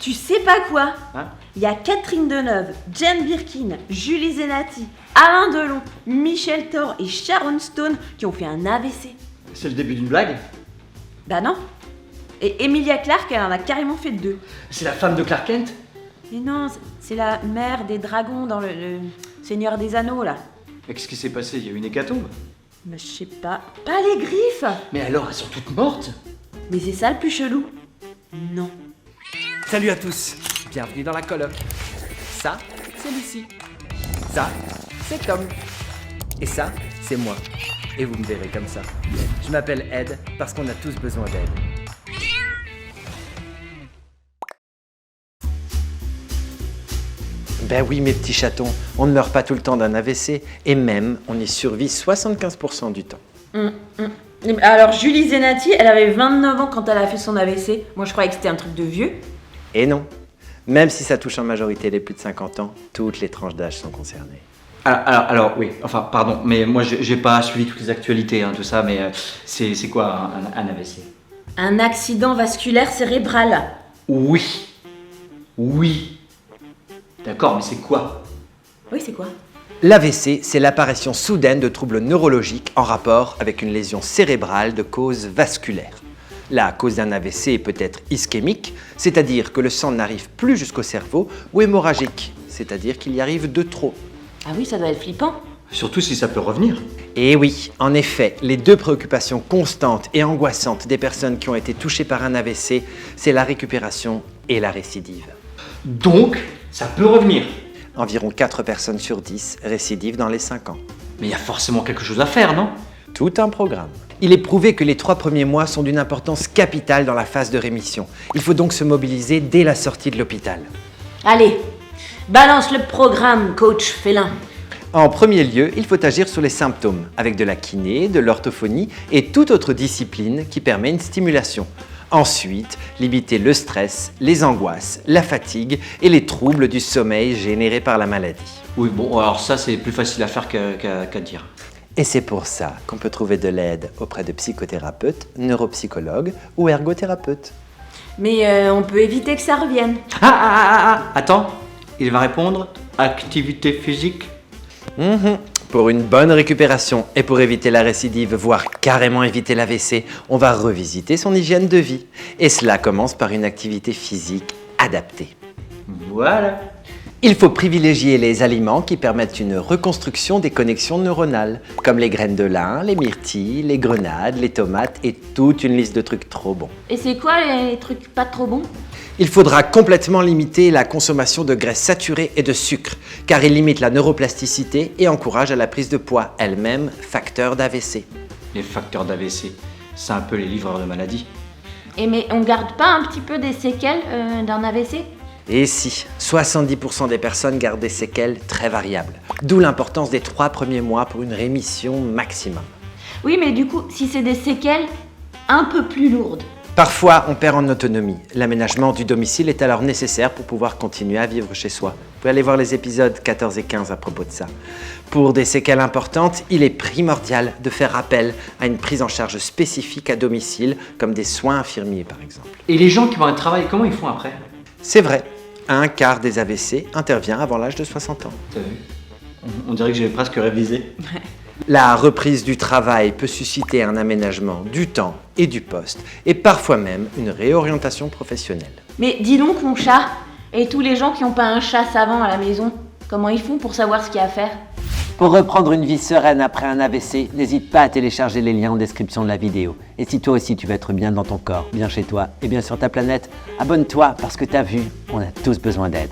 Tu sais pas quoi? Hein? Il y a Catherine Deneuve, Jane Birkin, Julie Zenati, Alain Delon, Michel Thor et Sharon Stone qui ont fait un AVC. C'est le début d'une blague? Bah non. Et Emilia Clarke, elle en a carrément fait 2. C'est la femme de Clark Kent? Mais non, c'est la mère des dragons dans le Seigneur des Anneaux, là. Mais qu'est-ce qui s'est passé? Il y a eu une hécatombe? Mais je sais pas. Pas les griffes! Mais alors, elles sont toutes mortes? Mais c'est ça le plus chelou. Non. Salut à tous, bienvenue dans la coloc. Ça, c'est Lucie. Ça, c'est Tom. Et ça, c'est moi. Et vous me verrez comme ça. Je m'appelle Ed parce qu'on a tous besoin d'aide. Ben oui, mes petits chatons, on ne meurt pas tout le temps d'un AVC, et même, on y survit 75% du temps. Alors Julie Zenati, elle avait 29 ans quand elle a fait son AVC. Moi je croyais que c'était un truc de vieux. Et non, même si ça touche en majorité les plus de 50 ans, toutes les tranches d'âge sont concernées. Alors, oui, enfin, pardon, mais moi, j'ai pas suivi toutes les actualités, tout ça, mais c'est quoi un AVC? Un accident vasculaire cérébral. Oui. D'accord, mais c'est quoi? Oui, c'est quoi? L'AVC, c'est l'apparition soudaine de troubles neurologiques en rapport avec une lésion cérébrale de cause vasculaire. La cause d'un AVC peut être ischémique, c'est-à-dire que le sang n'arrive plus jusqu'au cerveau, ou hémorragique, c'est-à-dire qu'il y arrive de trop. Ah oui, ça doit être flippant. Surtout si ça peut revenir. Et oui, en effet, les deux préoccupations constantes et angoissantes des personnes qui ont été touchées par un AVC, c'est la récupération et la récidive. Donc, ça peut revenir. Environ 4 personnes sur 10 récidivent dans les 5 ans. Mais il y a forcément quelque chose à faire, non? Tout un programme. Il est prouvé que les 3 premiers mois sont d'une importance capitale dans la phase de rémission. Il faut donc se mobiliser dès la sortie de l'hôpital. Allez, balance le programme, coach félin. En premier lieu, il faut agir sur les symptômes, avec de la kiné, de l'orthophonie et toute autre discipline qui permet une stimulation. Ensuite, limiter le stress, les angoisses, la fatigue et les troubles du sommeil générés par la maladie. Oui, bon, alors ça, c'est plus facile à faire qu'à dire. Et c'est pour ça qu'on peut trouver de l'aide auprès de psychothérapeutes, neuropsychologues ou ergothérapeutes. Mais on peut éviter que ça revienne. Attends, il va répondre activité physique. Pour une bonne récupération et pour éviter la récidive, voire carrément éviter l'AVC, on va revisiter son hygiène de vie. Et cela commence par une activité physique adaptée. Voilà. Il faut privilégier les aliments qui permettent une reconstruction des connexions neuronales, comme les graines de lin, les myrtilles, les grenades, les tomates et toute une liste de trucs trop bons. Et c'est quoi les trucs pas trop bons? Il faudra complètement limiter la consommation de graisses saturées et de sucre, car ils limitent la neuroplasticité et encouragent à la prise de poids, elle-même facteur d'AVC. Les facteurs d'AVC, c'est un peu les livreurs de maladies. Et mais on garde pas un petit peu des séquelles d'un AVC? Et si, 70% des personnes gardent des séquelles très variables, d'où l'importance des 3 premiers mois pour une rémission maximum. Oui, mais du coup, si c'est des séquelles un peu plus lourdes. Parfois, on perd en autonomie. L'aménagement du domicile est alors nécessaire pour pouvoir continuer à vivre chez soi. Vous pouvez aller voir les épisodes 14 et 15 à propos de ça. Pour des séquelles importantes, il est primordial de faire appel à une prise en charge spécifique à domicile, comme des soins infirmiers par exemple. Et les gens qui vont à travail, comment ils font après? C'est vrai, un quart des AVC intervient avant l'âge de 60 ans. T'as vu? On dirait que j'ai presque révisé. La reprise du travail peut susciter un aménagement du temps et du poste, et parfois même une réorientation professionnelle. Mais dis donc, mon chat, et tous les gens qui n'ont pas un chat savant à la maison, comment ils font pour savoir ce qu'il y a à faire? Pour reprendre une vie sereine après un AVC, n'hésite pas à télécharger les liens en description de la vidéo. Et si toi aussi tu veux être bien dans ton corps, bien chez toi et bien sur ta planète, abonne-toi parce que t'as vu, on a tous besoin d'aide.